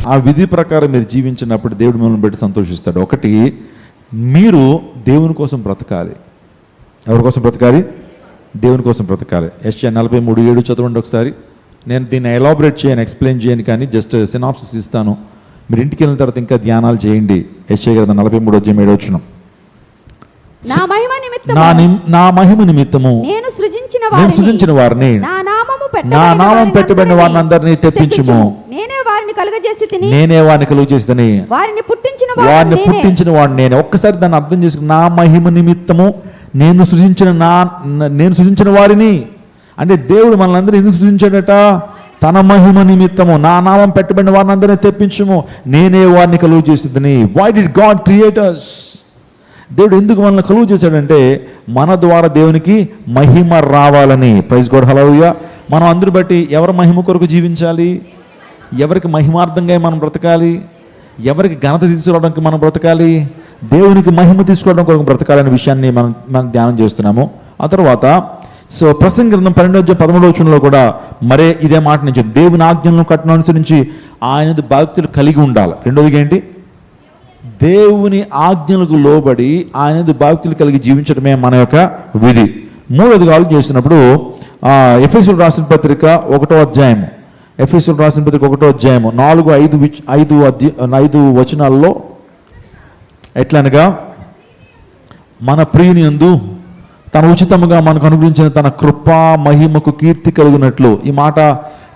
ఆ విధి ప్రకారం మీరు జీవించినప్పుడు దేవుడు మిమ్మల్ని బట్టి సంతోషిస్తాడు. ఒకటి, మీరు దేవుని కోసం బ్రతకాలి. ఎవరి కోసం బ్రతకాలి? దేవుని కోసం బ్రతకాలి. యెషయా 43:7 చదవండి ఒకసారి. నేను దీన్ని ఎలాబరేట్ చేయను, ఎక్స్ప్లెయిన్ చేయను, కానీ జస్ట్ సినాప్సిస్ ఇస్తాను. మీరు ఇంటికి వెళ్ళిన తర్వాత ఇంకా ధ్యానాలు చేయండి. యెషయా 43:7 నా మహిమ నిమిత్తము నేను సృజించిన వారిని, నా నామం పెట్టబడిన వారిని అందరినీ తెప్పించుము. నేనే వారిని కలుగజేసి తిని వారిని పుట్టించిన వాడిని నేనే. ఒక్కసారి దాన్ని అర్థం చేసుకుని, నా మహిమ నిమిత్తము నేను సృజించిన వారిని అంటే దేవుడు మనల్ని అందరూ ఎందుకు సృజించాడట? తన మహిమ నిమిత్తము నా నామం పెట్టబడిన వారిని అందరినీ తెప్పించుము, నేనే వారిని కలుగు చేసిద్దని. Why did God create us? దేవుడు ఎందుకు మనల్ని కలుగు చేశాడంటే మన ద్వారా దేవునికి మహిమ రావాలని. ప్రైజ్ గాడ్, హల్లెలూయా. మనం అందరూ బట్టి ఎవరి మహిమ కొరకు జీవించాలి? ఎవరికి మహిమార్థంగా మనం బ్రతకాలి? ఎవరికి ఘనత తీసుకురావడానికి మనం బ్రతకాలి? దేవునికి మహిమ తీసుకోవడం కొరకు బ్రతకాలనే విషయాన్ని మనం ధ్యానం చేస్తున్నాము. ఆ తర్వాత ప్రసంగి గ్రంథం 12:13 కూడా మరే ఇదే మాట నుంచి, దేవుని ఆజ్ఞలను కట్టను అనుసరించి ఆయన భక్తులు కలిగి ఉండాలి. రెండోదిగా ఏంటి? దేవుని ఆజ్ఞలకు లోబడి ఆయన భక్తులు కలిగి జీవించడమే మన యొక్క విధి. మూడోదిగా ఆలోచన చేసినప్పుడు ఎఫెసీయులకు రాసిన పత్రిక 1వ అధ్యాయం, ఎఫెసీయులకు రాసిన పత్రిక 1వ అధ్యాయం 4-5 వచనాల్లో ఎట్లనగా, మన ప్రియుని యందు తన ఉచితముగా మనకు అనుగ్రహించిన తన కృపా మహిమకు కీర్తి కలుగునట్లు. ఈ మాట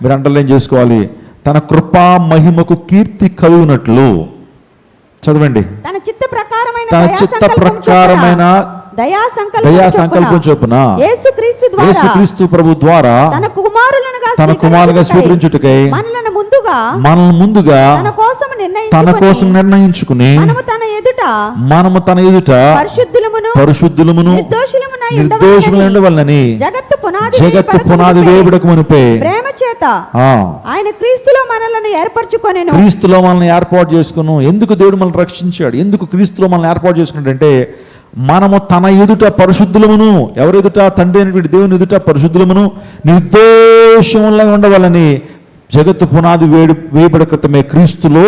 మీరు అండర్లైన్ చేసుకోవాలి. తన కృపా మహిమకు కీర్తి కలుగునట్లు. చదవండి. తన చిత్త ప్రకారమైన దయా సంకల్పం చొప్పున యేసుక్రీస్తు ప్రభు ద్వారా తన కుమారులుగా స్వీకరించుటకై మనల్ని ముందుగా తన కోసం నిర్ణయించుకుని మనము తన ఎదుట పరిశుద్ధులమును నిర్దోషములై ఉండవలెనని జగత్తు పునాది వేయబడక మునుపే ప్రేమ చేత ఆయన క్రీస్తులో మనల్ని ఏర్పరచుకొనెను. క్రీస్తులో మనల్ని ఏర్పాటు చేసుకును. ఎందుకు దేవుడు మనల్ని రక్షించాడు? ఎందుకు క్రీస్తులో మనల్ని ఏర్పాటు చేసుకున్నాడంటే మనము తన ఎదుట పరిశుద్ధులమును, ఎవరి ఎదుట? తండ్రి అయినటువంటి దేవుని ఎదుట పరిశుద్ధులమును నిర్దోషములై ఉండవాలని జగత్తు పునాది వేయబడ క్రితమే క్రీస్తులో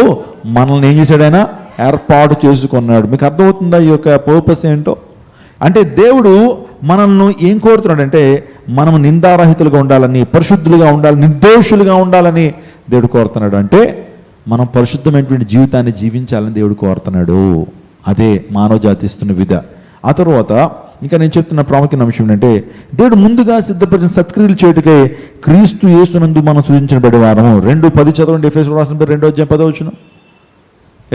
మనల్ని ఏం చేశాడు? ఆయన ఏర్పాటు చేసుకున్నాడు. మీకు అర్థమవుతుందా ఈ యొక్క పర్పస్ ఏంటో? అంటే దేవుడు మనల్ని ఏం కోరుతున్నాడంటే మనం నిందారహితులుగా ఉండాలని, పరిశుద్ధులుగా ఉండాలని, నిర్దోషులుగా ఉండాలని దేవుడు కోరుతున్నాడు. అంటే మనం పరిశుద్ధమైనటువంటి జీవితాన్ని జీవించాలని దేవుడు కోరుతున్నాడు. అదే మానవ జాతి ఇస్తున్న విధ. ఆ తర్వాత ఇంకా నేను చెప్తున్న ప్రాముఖ్యమైన అంశం ఏంటంటే దేవుడు ముందుగా సిద్ధపరిచిన సత్క్రియలు చేయుటకై క్రీస్తు యేసునందు మనం సృజించబడే వారము. 2:10 చదవండి. ఎఫెసీయులకు రాసిన 2:10.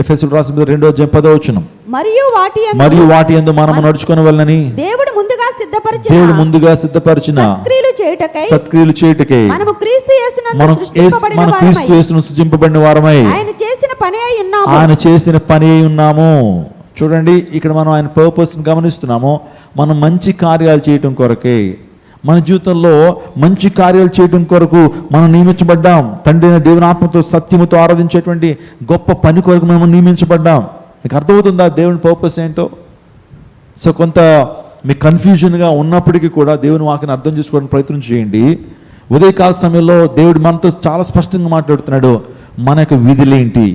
ఎఫెసీయులకు రాసిన 2:10. మరియు వాటి యందు మనము నడుచుకుని వెళ్ళని దేవుడు ముందుగా సిద్ధపరిచిన సత్క్రియలు చేయుటకై మనం క్రీస్తు యేసును సృజింపబడిన వారమై ఆయన చేసిన పని అయి ఉన్నాము. చూడండి, ఇక్కడ మనం ఆయన పర్పస్ని గమనిస్తున్నాము. మనం మంచి కార్యాలు చేయటం కొరకే, మన జీవితంలో మంచి కార్యాలు చేయటం కొరకు మనం నియమించబడ్డాం. తండ్రి అయిన దేవుని ఆత్మతో సత్యముతో ఆరాధించేటువంటి గొప్ప పని కొరకు మనం నియమించబడ్డాం. మీకు అర్థమవుతుందా దేవుని పర్పస్ ఏంటో? సో కొంత మీకు కన్ఫ్యూజన్గా ఉన్నప్పటికీ కూడా దేవుని వాక్యాన్ని అర్థం చేసుకోవడానికి ప్రయత్నం చేయండి. ఉదయకాల సమయంలో దేవుడు మనతో చాలా స్పష్టంగా మాట్లాడుతున్నాడు. మన యొక్క విధులేంటి,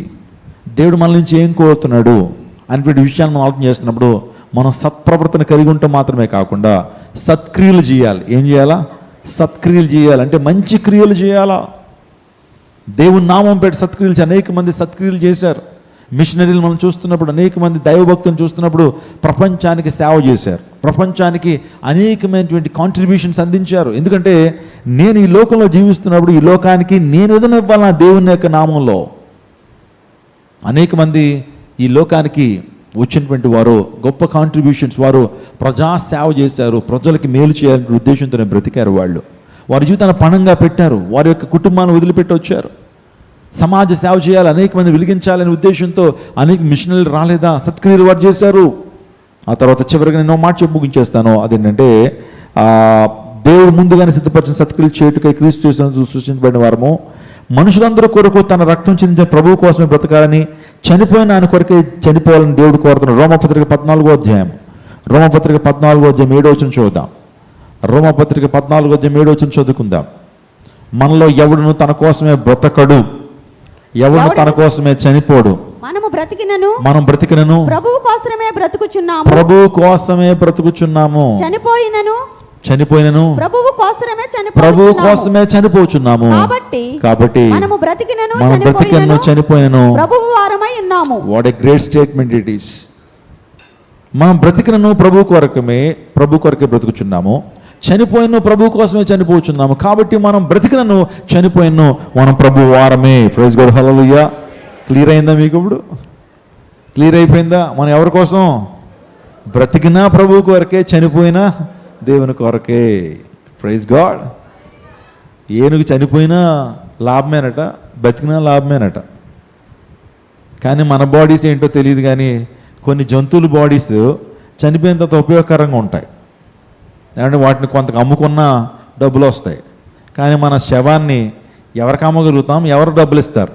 దేవుడు మన నుంచి ఏం కోరుతున్నాడు అనేటువంటి విషయాన్ని మనం ఆలోచన చేస్తున్నప్పుడు మనం సత్ప్రవర్తన కలిగి ఉంటే మాత్రమే కాకుండా సత్క్రియలు చేయాలి. ఏం చేయాలా? సత్క్రియలు చేయాలి. అంటే మంచి క్రియలు చేయాలా? దేవుని నామం పెట్టి సత్క్రియలు అనేక మంది సత్క్రియలు చేశారు. మిషనరీలు మనం చూస్తున్నప్పుడు, అనేక మంది దైవభక్తులను చూస్తున్నప్పుడు ప్రపంచానికి సేవ చేశారు. ప్రపంచానికి అనేకమైనటువంటి కాంట్రిబ్యూషన్స్ అందించారు. ఎందుకంటే నేను ఈ లోకంలో జీవిస్తున్నప్పుడు ఈ లోకానికి నేను ఏదైనా ఇవ్వాలి దేవుని యొక్క నామంలో. అనేక మంది ఈ లోకానికి వచ్చినటువంటి వారు గొప్ప కాంట్రిబ్యూషన్స్, వారు ప్రజా సేవ చేశారు, ప్రజలకి మేలు చేయాలనే ఉద్దేశంతోనే బ్రతికారు. వారి జీవితాన్ని పణంగా పెట్టారు, వారి యొక్క కుటుంబాన్ని వదిలిపెట్టి వచ్చారు. సమాజ సేవ చేయాలి, అనేక మంది వెలిగించాలనే ఉద్దేశంతో అనేక మిషనరీలు రాలేదా? సత్క్రియలు వారు చేశారు. ఆ తర్వాత చివరిగా నేను మాట చెప్పి ముగించేస్తాను. అదేంటంటే దేవుడు ముందుగానే సిద్ధపరిచిన సత్క్రియలు చేయుటకై క్రీస్తు యేసునందు సృష్టించబడిన వారము మనుషులందరూ కొరకు తన రక్తం చెందించిన ప్రభువు కోసమే బ్రతకాలని, చనిపోయిన ఆయన కొరకే చనిపోవాలని దేవుడు కోరుతున్నాడు. రోమపత్రిక 14వ అధ్యాయం 7వ చూద్దాం. రోమపత్రిక 14వ అధ్యాయం 7వ చదువుకుందాం. మనలో ఎవడును తన కోసమే బ్రతకడు. ఎవడు తన కోసమే చనిపోడు. మనము బ్రతికినను ప్రభువు కోసమే బ్రతుకుచున్నాము. ప్రభువు కోసమే బ్రతుకుచున్నాము. చనిపోయినను ప్రభువు కోసమే చనిపోచున్నాము. కాబట్టి మనము బ్రతికినను చనిపోయినను ప్రభువు వారమై ఉన్నాము. What a great statement it is. మనం బ్రతికినను ప్రభు కొరకే బ్రతుకుచున్నాము, చనిపోయిన ప్రభు కోసమే చనిపోచున్నాము. కాబట్టి మనం బ్రతికినను చనిపోయినను మనం ప్రభు వారమే. ప్రైజ్ గాడ్, హల్లెలూయా. క్లియర్ అయిందా మీకు? ఇప్పుడు క్లియర్ అయిపోయిందా? మనం ఎవరి కోసం బ్రతికినా ప్రభు కొరకే, చనిపోయినా దేవుని కొరకే. Praise God. ఏనుగు చనిపోయినా లాభమేనట, బ్రతికినా లాభమేనట. కానీ మన బాడీస్ ఏంటో తెలియదు, కానీ కొన్ని జంతువుల బాడీస్ చనిపోయిన తర్వాత ఉపయోగకరంగా ఉంటాయి. అంటే వాటిని కొంతకు అమ్ముకున్నా డబ్బులు వస్తాయి. కానీ మన శవాన్ని ఎవరికి అమ్మగలుగుతాం? ఎవరు డబ్బులు ఇస్తారు?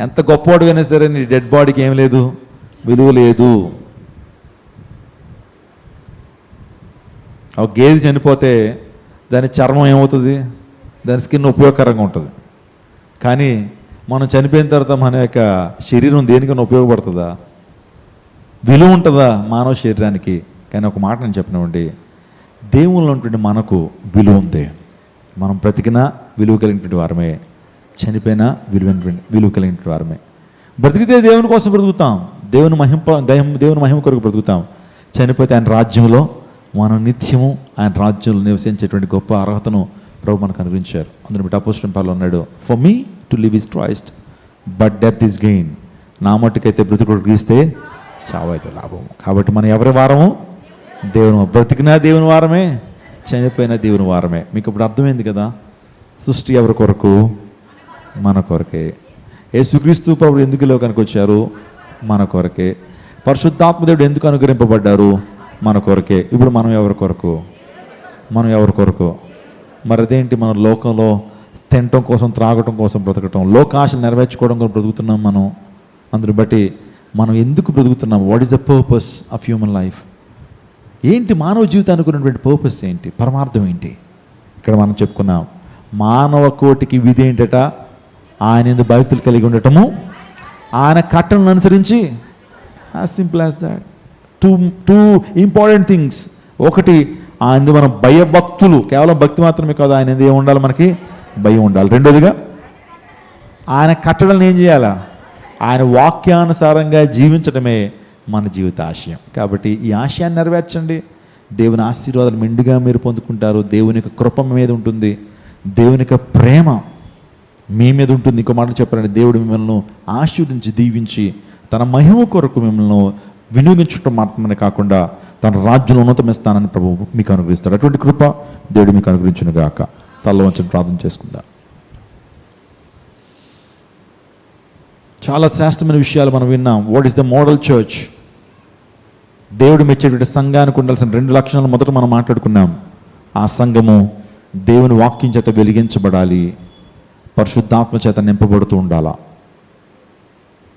ఎంత గొప్పవాడుగానే సరే నీ డెడ్ బాడీకి ఏం లేదు, విలువ లేదు. ఒక గేదె చనిపోతే దాని చర్మం ఏమవుతుంది? దాని స్కిన్ ఉపయోగకరంగా ఉంటుంది. కానీ మనం చనిపోయిన తర్వాత మన యొక్క శరీరం దేనికైనా ఉపయోగపడుతుందా? విలువ ఉంటుందా మానవ శరీరానికి? కానీ ఒక మాట నేను చెప్పినామండి, దేవుళ్ళు ఉన్నటువంటి మనకు విలువ ఉంది. మనం బ్రతికినా విలువ కలిగినటువంటి వారమే, చనిపోయినా విలువ కలిగినటువంటి వారమే. బ్రతికితే దేవుని కోసం బ్రతుకుతాం, దేవుని మహిమ కొరకు బ్రతుకుతాం. చనిపోతే ఆయన రాజ్యంలో మనం నిత్యము ఆయన రాజ్యంలో నివసించేటువంటి గొప్ప అర్హతను ప్రభు మనకు అనుగ్రహించారు. అందుని బట్టి అపోస్తలుడైన పౌలు అన్నాడు, for me to live is Christ but death is gain. నా మట్టుకైతే బ్రతుకుడు గీస్తే చావైతే లాభము. కాబట్టి మనం ఎవరి వారము? బ్రతికినా దేవుని వారమే, చనిపోయినా దేవుని వారమే. మీకు ఇప్పుడు అర్థమైంది కదా? సృష్టి ఎవరి కొరకు? మన కొరకే. యేసుక్రీస్తు ప్రభువు ఎందుకు లోకానికి వచ్చారు? మన కొరకే. పరిశుద్ధాత్మ దేవుడు ఎందుకు అనుగ్రహింపబడ్డారు? మన కొరకే. ఇప్పుడు మనం ఎవరి కొరకు? మరి అదేంటి? మన లోకంలో తినటం కోసం, త్రాగటం కోసం బ్రతకటం, లోకాశలు నెరవేర్చుకోవడం కోసం బ్రతుకుతున్నాం మనం. అందుని బట్టి మనం ఎందుకు బ్రతుకుతున్నాం? What is the purpose of human life? ఏంటి మానవ జీవితానికి ఉన్నటువంటి పర్పస్ ఏంటి? పరమార్థం ఏంటి? ఇక్కడ మనం చెప్పుకున్నాం, మానవ కోటికి విధి ఏంటట? ఆయన యందు భక్తులు కలిగి ఉండటము, ఆయన కట్టలను అనుసరించి. As simple as that. Two important things. ఒకటి, ఆయన మనం భయభక్తులు, కేవలం భక్తి మాత్రమే కాదు, ఆయన ఏం ఉండాలి? మనకి భయం ఉండాలి. రెండోదిగా ఆయన కట్టడలను ఏం చేయాలా? ఆయన వాక్యానుసారంగా జీవించడమే మన జీవిత ఆశయం. కాబట్టి ఈ ఆశయాన్ని నెరవేర్చండి. దేవుని ఆశీర్వాదాలు మెండుగా మీరు పొందుకుంటారు. దేవుని యొక్క కృప మీద ఉంటుంది, దేవుని యొక్క ప్రేమ మీ మీద ఉంటుంది. ఇంకో మాట చెప్పాలంటే, దేవుడు మిమ్మల్ని ఆశీర్వదించి దీవించి తన మహిమ కొరకు మిమ్మల్ని వినియోగించడం మాత్రమే కాకుండా తన రాజ్యంలో ఉన్నతమైన స్థానాన్ని ప్రభు మీకు అనుగ్రహిస్తాడు. అటువంటి కృప దేవుడు మీకు అనుగ్రహించును గాక. తల్ల వంచని ప్రార్థన చేసుకుందాం. చాలా శ్రేష్టమైన విషయాలు మనం విన్నాం. What is the model church? దేవుడు మెచ్చేటువంటి సంఘానికి ఉండాల్సిన 2 లక్షణాలు మొదట మనం మాట్లాడుకున్నాం. ఆ సంఘము దేవుని వాక్యం చేత వెలిగించబడాలి, పరిశుద్ధాత్మ చేత నింపబడుతూ ఉండాలా.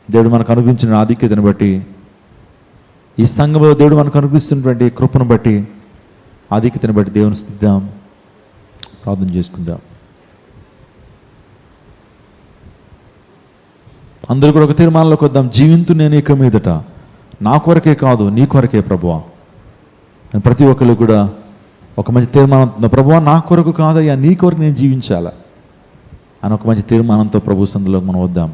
దేవుడు మనకు అనుగ్రహించిన ఆధిక్యతను బట్టి, ఈ సంఘంలో దేవుడు మనకు అనుగ్రహిస్తున్నటువంటి కృపను బట్టి, ఆధిక్యతను బట్టి దేవుని స్తుతిద్దాం, ప్రార్థన చేసుకుందాం. అందరూ కూడా ఒక తీర్మానంలోకి వద్దాం. జీవింతు నేను ఇక మీదట నా కొరకే కాదు, నీ కొరకే ప్రభువా. ప్రతి ఒక్కళ్ళు కూడా ఒక మంచి తీర్మానం, ప్రభువా నా కొరకు కాదయ్యా, నీ కొరకు నేను జీవించాలా అని ఒక మంచి తీర్మానంతో ప్రభు సందులోకి మనం వద్దాం.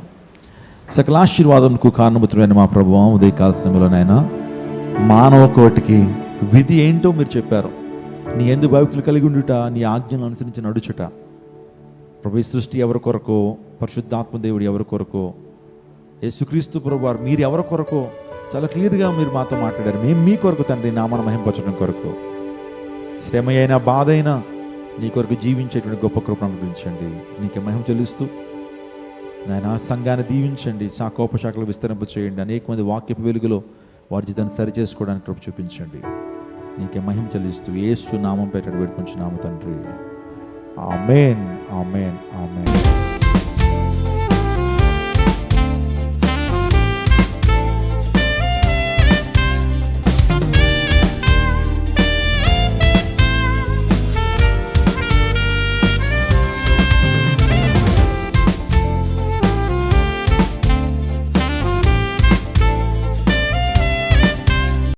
సకల ఆశీర్వాదంకు కారణభూతుడైన మా ప్రభువా, ఉదయకాల సమయంలోనైనా మానవ కోటికి విధి ఏంటో మీరు చెప్పారు. నీ యందు భక్తులు కలిగి ఉండుట, నీ ఆజ్ఞను అనుసరించి నడుచుట. ప్రభు సృష్టి ఎవరి కొరకు, పరిశుద్ధాత్మ దేవుడు ఎవరి కొరకు, యేసుక్రీస్తు ప్రభు వారు మీరు ఎవరి కొరకు చాలా క్లియర్గా మీరు మాతో మాట్లాడారు. మేము మీ కొరకు తండ్రి, నామను మహింపరచడం కొరకు, శ్రమ అయినా బాధ అయినా నీ కొరకు జీవించేటువంటి గొప్ప కృపను అనుగ్రహించండి. నీకే మహిమ చెల్లిస్తూ నాయన సంఘాన్ని దీవించండి, శాఖోపశాఖలు విస్తరింప చేయండి. అనేక మంది వాక్యపు వెలుగులో వారి జీవితాన్ని సరిచేసుకోవడానికి కృప చూపించండి. నీకే మహిమ చెల్లిస్తూ యేసు నామం పేరిట వేడుకొంచున్నాము తండ్రి. ఆమేన్, ఆమేన్, ఆమేన్.